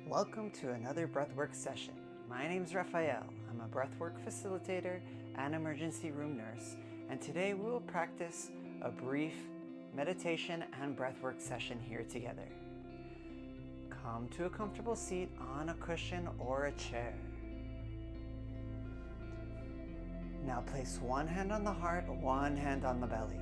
Welcome to another breathwork session. My name is Rafael. I'm a breathwork facilitator and emergency room nurse, and today we will practice a brief meditation and breathwork session here together. Come to a comfortable seat on a cushion or a chair. Now place one hand on the heart, one hand on the belly.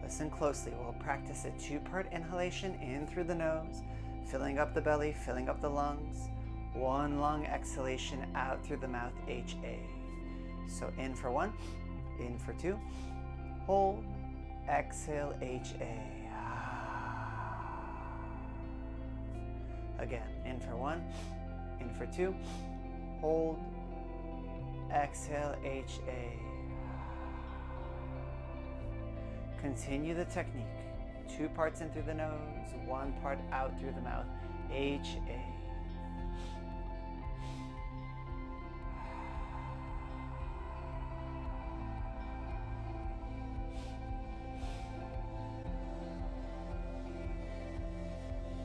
Listen closely. We'll practice a two-part inhalation in through the nose, filling up the belly, filling up the lungs. One long exhalation out through the mouth, HA. So in for one, in for two, hold, exhale, HA. Again, in for one, in for two, hold, exhale, HA. Continue the technique. Two parts in through the nose, one part out through the mouth, HA.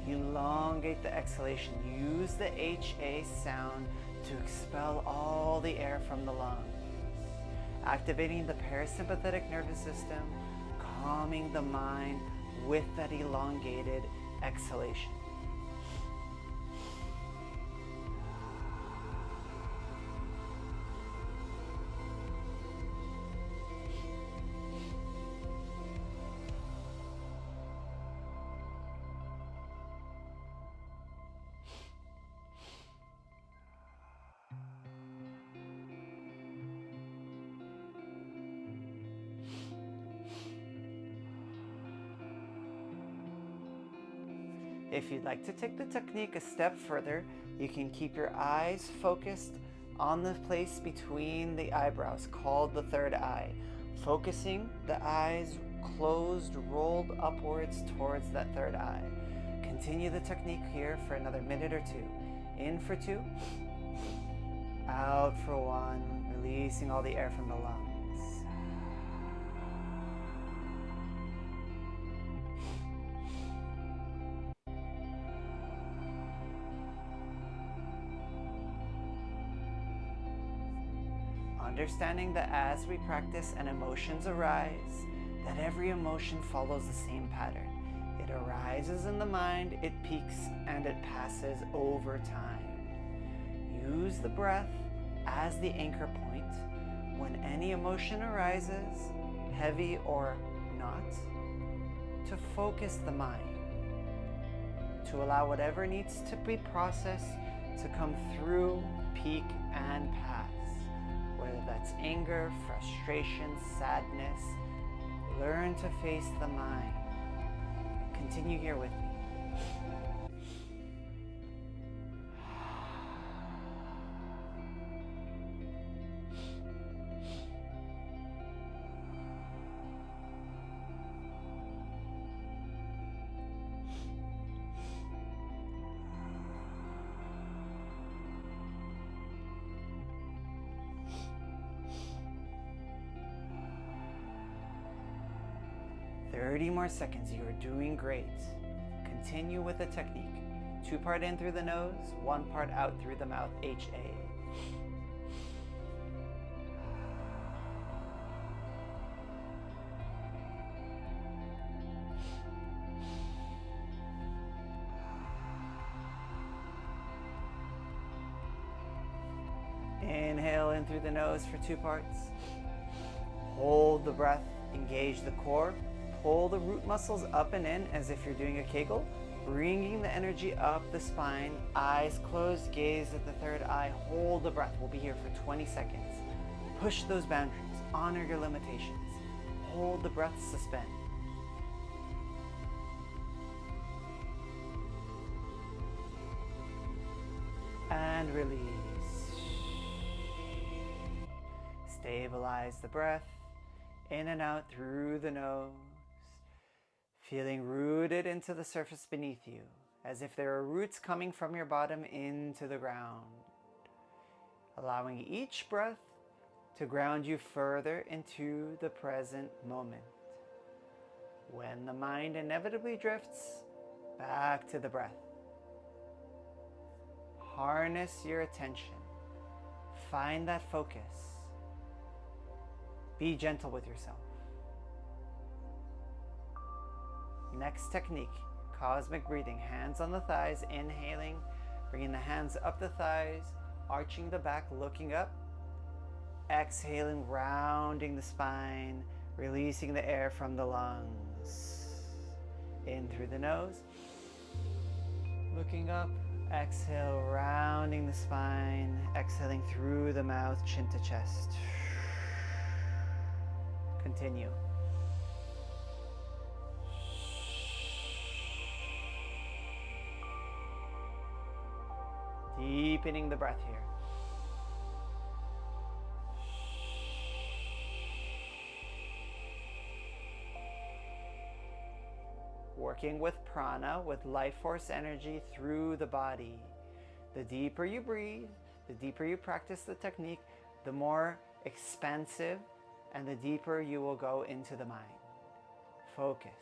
Elongate the exhalation. Use the HA sound to expel all the air from the lungs, activating the parasympathetic nervous system, calming the mind with that elongated exhalation. If you'd like to take the technique a step further, you can keep your eyes focused on the place between the eyebrows, called the third eye, focusing the eyes closed, rolled upwards towards that third eye. Continue the technique here for another minute or two. In for two, out for one, releasing all the air from the lungs. Understanding that as we practice and emotions arise, that every emotion follows the same pattern. It arises in the mind, it peaks, and it passes over time. Use the breath as the anchor point. When any emotion arises, heavy or not, to focus the mind, to allow whatever needs to be processed to come through, peak, and pass. Whether that's anger, frustration, sadness, learn to face the mind. Continue here with me. 30 more seconds. You are doing great. Continue with the technique. Two part in through the nose, one part out through the mouth, HA. Inhale in through the nose for two parts. Hold the breath, engage the core. Pull the root muscles up and in as if you're doing a Kegel, bringing the energy up the spine, eyes closed, gaze at the third eye, hold the breath. We'll be here for 20 seconds. Push those boundaries, honor your limitations. Hold the breath, suspend. And release. Stabilize the breath, in and out through the nose. Feeling rooted into the surface beneath you, as if there are roots coming from your bottom into the ground. Allowing each breath to ground you further into the present moment. When the mind inevitably drifts back to the breath, Harness your attention. Find that focus. Be gentle with yourself. Next technique, cosmic breathing. Hands on the thighs, inhaling, bringing the hands up the thighs, arching the back, looking up. Exhaling, rounding the spine, releasing the air from the lungs. In through the nose, looking up. Exhale, rounding the spine, exhaling through the mouth, chin to chest. Continue. Deepening the breath here. Working with prana, with life force energy through the body. The deeper you breathe, the deeper you practice the technique, the more expansive and the deeper you will go into the mind. Focus.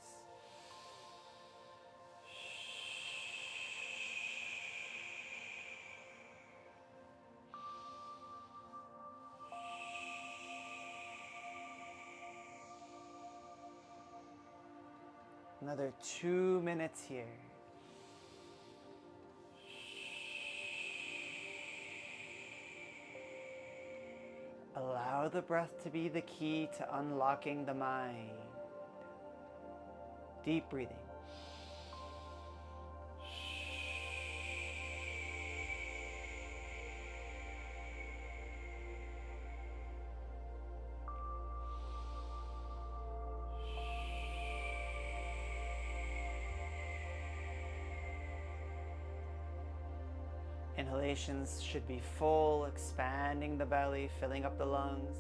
Another 2 minutes here. Allow the breath to be the key to unlocking the mind. Deep breathing. Inhalations should be full, expanding the belly, filling up the lungs.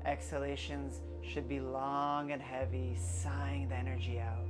Exhalations should be long and heavy, sighing the energy out.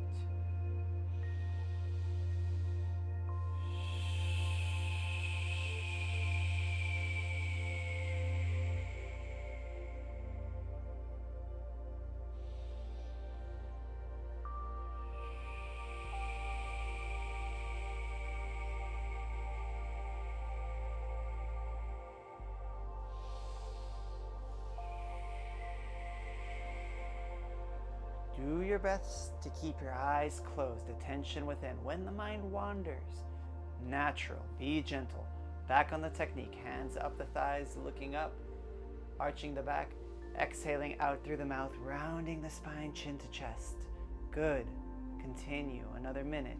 Do your best to keep your eyes closed, attention within. When the mind wanders, natural, be gentle. Back on the technique, hands up the thighs, looking up, arching the back, exhaling out through the mouth, rounding the spine, chin to chest. Good. Continue, another minute.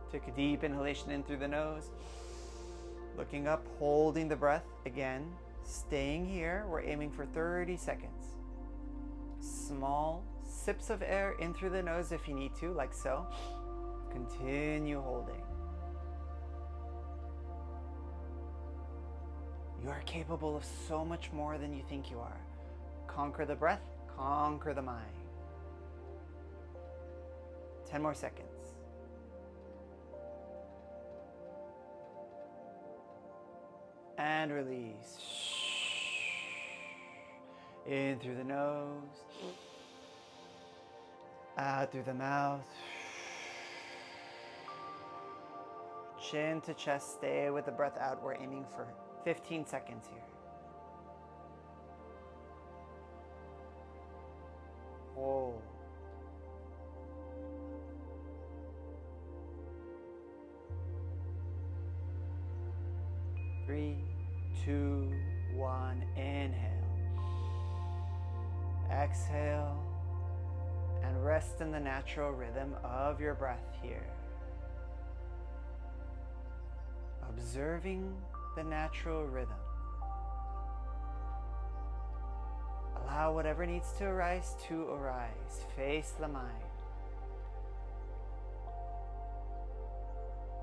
Take a deep inhalation in through the nose. Looking up, holding the breath again. Staying here, we're aiming for 30 seconds. Small sips of air in through the nose if you need to, like so. Continue holding. You are capable of so much more than you think you are. Conquer the breath, conquer the mind. 10 more seconds. And release. In through the nose. Out through the mouth. Chin to chest, stay with the breath out. We're aiming for 15 seconds here. Hold. 3, 2, 1, inhale. Exhale, and rest in the natural rhythm of your breath here. Observing the natural rhythm. Allow whatever needs to arise. Face the mind.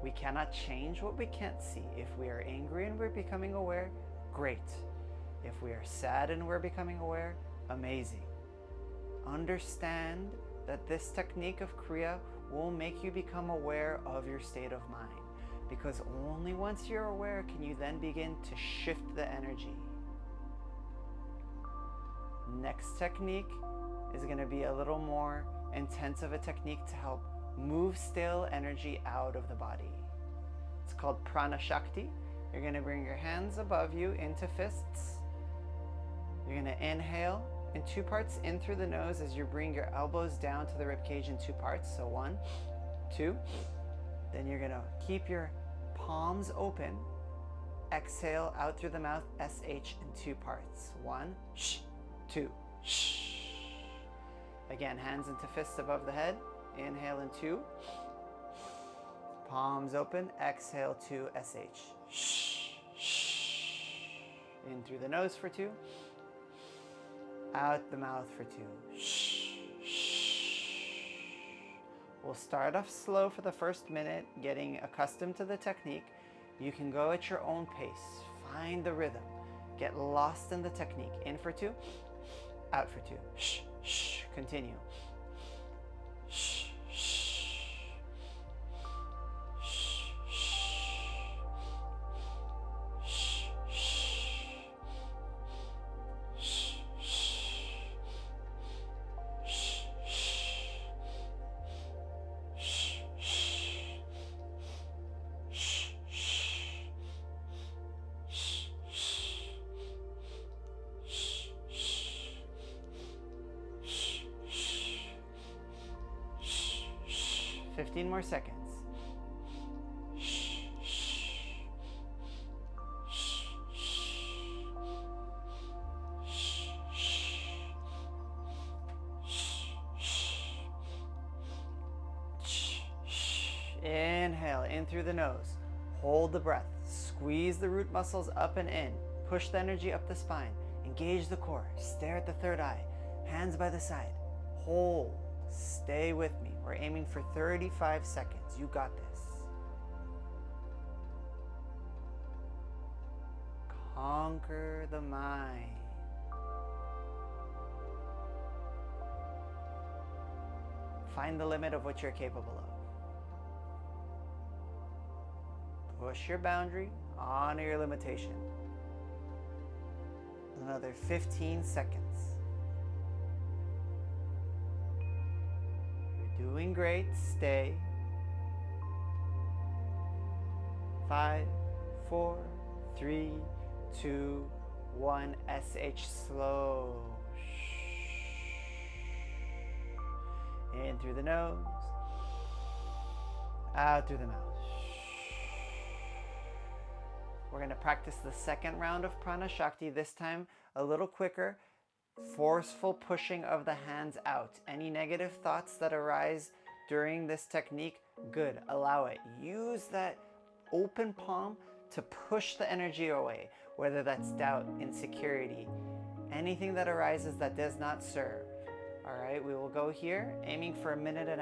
We cannot change what we can't see. If we are angry and we're becoming aware, great. If we are sad and we're becoming aware, amazing. Understand that this technique of Kriya will make you become aware of your state of mind, because only once you're aware can you then begin to shift the energy. Next technique is going to be a little more intense of a technique to help move stale energy out of the body. It's called Prana Shakti. You're going to bring your hands above you into fists. You're going to inhale in 2 parts in through the nose as you bring your elbows down to the ribcage in 2 parts. So 1, 2. Then you're going to keep your palms open. Exhale out through the mouth, SH in 2 parts. 1, 2. Again, hands into fists above the head. Inhale in 2. Palms open. Exhale 2, SH. In through the nose for 2. Out the mouth for 2. We'll start off slow for the first minute, getting accustomed to the technique. You can go at your own pace. Find the rhythm. Get lost in the technique. In for 2. Out for 2. Continue. Fifteen more seconds. Inhale in through the nose. Hold the breath. Squeeze the root muscles up and in. Push the energy up the spine. Engage the core. Stare at the third eye. Hands by the side. Hold. Stay with me. We're aiming for 35 seconds. You got this. Conquer the mind. Find the limit of what you're capable of. Push your boundary, honor your limitation. Another 15 seconds. You're doing great, stay. 5, 4, 3, 2, 1, SH slow. In through the nose, out through the mouth. We're going to practice the second round of Prana Shakti, this time a little quicker. Forceful pushing of the hands out. Any negative thoughts that arise during this technique, good, allow it. Use that open palm to push the energy away, whether that's doubt, insecurity, anything that arises that does not serve. All right, we will go here, aiming for 1.5 minutes.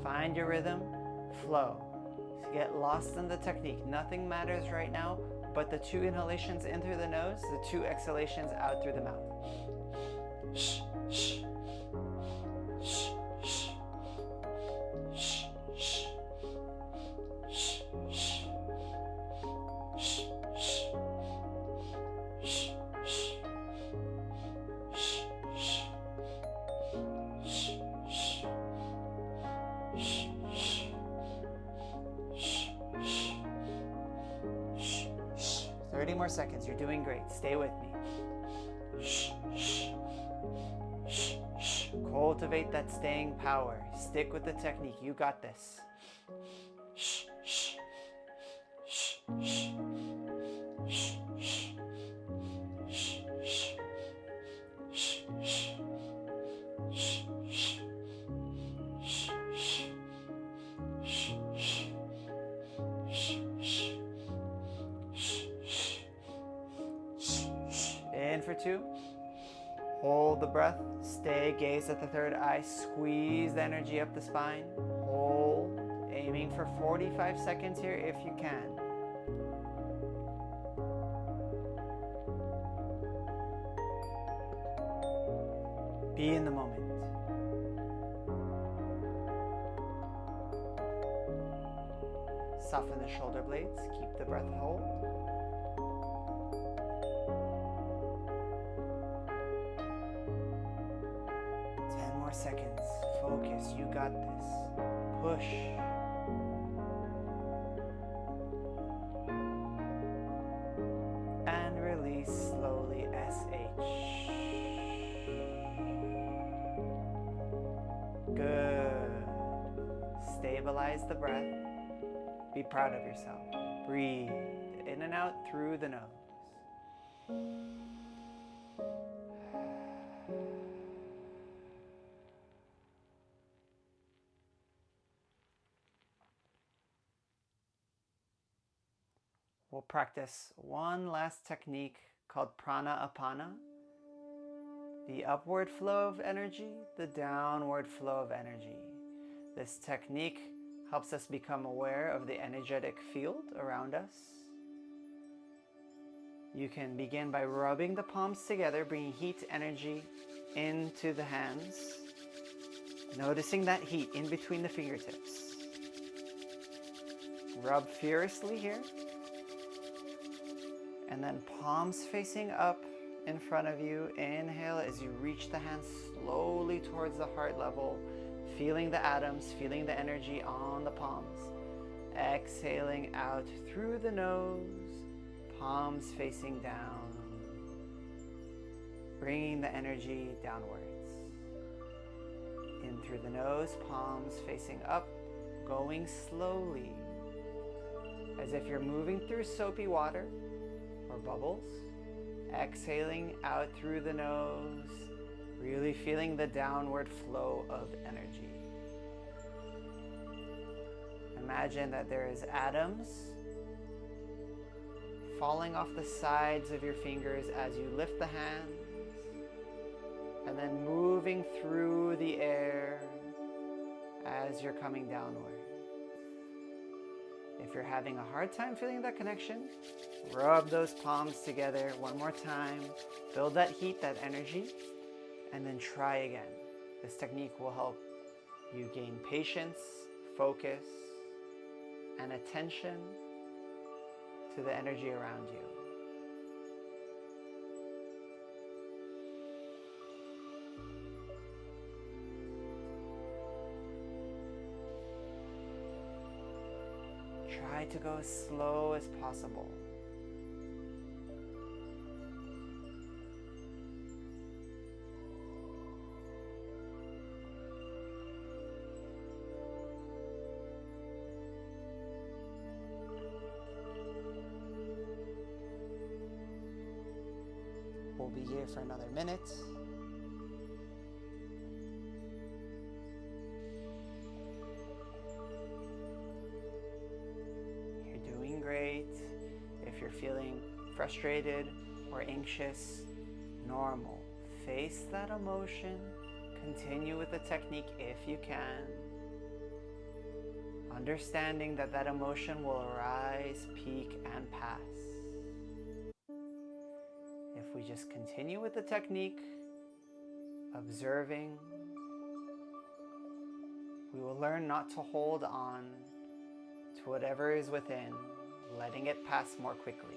Find your rhythm, flow. Get lost in the technique. Nothing matters right now but the 2 inhalations in through the nose, the 2 exhalations out through the mouth. More seconds. You're doing great. Stay with me. Cultivate that staying power. Stick with the technique. You got this. for 2. Hold the breath. Stay, gaze at the third eye. Squeeze the energy up the spine. Hold, aiming for 45 seconds here if you can. Be in the moment. Soften the shoulder blades. Keep the breath hold. Seconds. Focus. You got this. Push. And release slowly. SH. Good. Stabilize the breath. Be proud of yourself. Breathe in and out through the nose. We'll practice one last technique called prana apana. The upward flow of energy, the downward flow of energy. This technique helps us become aware of the energetic field around us. You can begin by rubbing the palms together, bringing heat energy into the hands, noticing that heat in between the fingertips. Rub furiously here. And then palms facing up in front of you. Inhale as you reach the hands slowly towards the heart level, feeling the atoms, feeling the energy on the palms. Exhaling out through the nose, palms facing down, bringing the energy downwards. In through the nose, palms facing up, going slowly, as if you're moving through soapy water or bubbles. Exhaling out through the nose, really feeling the downward flow of energy. Imagine that there is atoms falling off the sides of your fingers as you lift the hands, and then moving through the air as you're coming downward. If you're having a hard time feeling that connection, rub those palms together one more time, build that heat, that energy, and then try again. This technique will help you gain patience, focus, and attention to the energy around you. Try to go as slow as possible. We'll be here for another minute. Great. If you're feeling frustrated or anxious, normal. Face that emotion. Continue with the technique if you can. Understanding that that emotion will arise, peak, and pass. If we just continue with the technique, observing, we will learn not to hold on to whatever is within, letting it pass more quickly.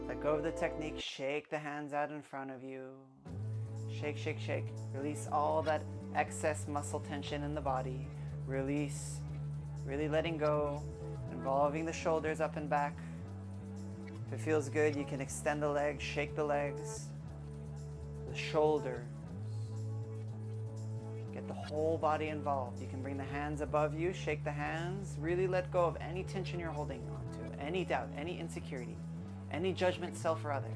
Let go of the technique, shake the hands out in front of you. Shake, shake, shake. Release all that excess muscle tension in the body. Release, really letting go. Involving the shoulders up and back. If it feels good, you can extend the legs, shake the legs, the shoulders. Get the whole body involved. You can bring the hands above you, shake the hands. Really let go of any tension you're holding on to, any doubt, any insecurity, any judgment, self or other.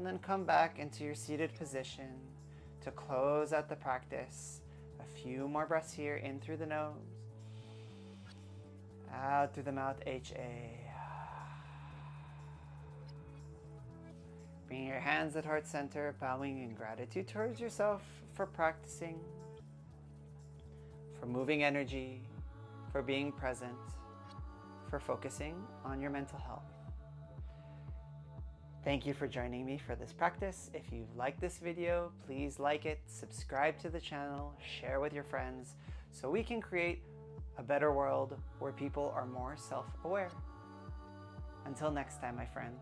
and then come back into your seated position to close out the practice. A few more breaths here, in through the nose, out through the mouth, HA. Bring your hands at heart center, bowing in gratitude towards yourself for practicing, for moving energy, for being present, for focusing on your mental health. Thank you for joining me for this practice. If you like this video, please like it, subscribe to the channel, share with your friends, so we can create a better world where people are more self-aware. Until next time, my friends.